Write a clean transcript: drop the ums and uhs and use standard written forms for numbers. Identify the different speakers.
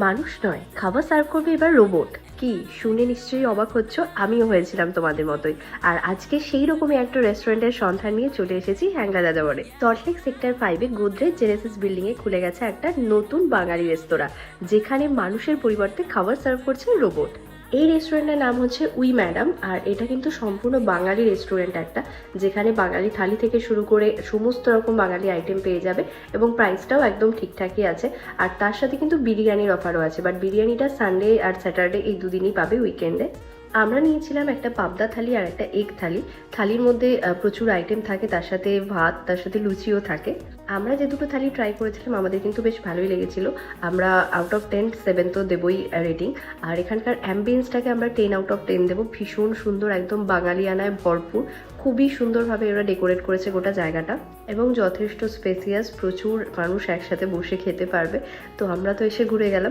Speaker 1: মানুষ নয়, খাবার সার্ভ করবে এবার রোবট। কি শুনে নিশ্চয়ই অবাক হচ্ছ, আমিও হয়েছিলাম তোমাদের মতোই। আর আজকে সেই রকমই একটা রেস্টুরেন্টের সন্ধান নিয়ে চলে এসেছি হ্যাংলা যাযাবরে। সল্টলেক সেক্টর 5-এ গোদরেজ জেনেসিস বিল্ডিং এ খুলে গেছে একটা নতুন বাঙালি রেস্তোরাঁ, যেখানে মানুষের পরিবর্তে খাবার সার্ভ করছে রোবট। এই রেস্টুরেন্টের নাম হচ্ছে উই ম্যাডাম, আর এটা কিন্তু সম্পূর্ণ বাঙালি রেস্টুরেন্ট একটা, যেখানে বাঙালি থালি থেকে শুরু করে সমস্ত রকম বাঙালি আইটেম পেয়ে যাবে এবং প্রাইসটাও একদম ঠিকঠাকই আছে। আর তার সাথে কিন্তু বিরিয়ানির অফারও আছে, বাট বিরিয়ানিটা সানডে আর স্যাটারডে এই দুদিনই পাবে, উইকেন্ডে। আমরা নিয়েছিলাম একটা পাবদা থালি আর একটা এগ থালি। থালির মধ্যে প্রচুর আইটেম থাকে, তার সাথে ভাত, তার সাথে লুচিও থাকে। আমরা যে দুটো থালি ট্রাই করেছিলাম আমাদের কিন্তু বেশ ভালোই লেগেছিল। আমরা আউট অফ 10 7 তো দেবই রেটিং। আর এখানকার অ্যাম্বিয়েন্সটাকে আমরা 10 আউট অফ 10 দেবো। ভীষণ সুন্দর, একদম বাঙালিয়ানায় ভরপুর। খুবই সুন্দরভাবে ওরা ডেকোরেট করেছে গোটা জায়গাটা এবং যথেষ্ট স্পেসিয়াস, প্রচুর মানুষ একসাথে বসে খেতে পারবে। তো আমরা তো এসে ঘুরে গেলাম।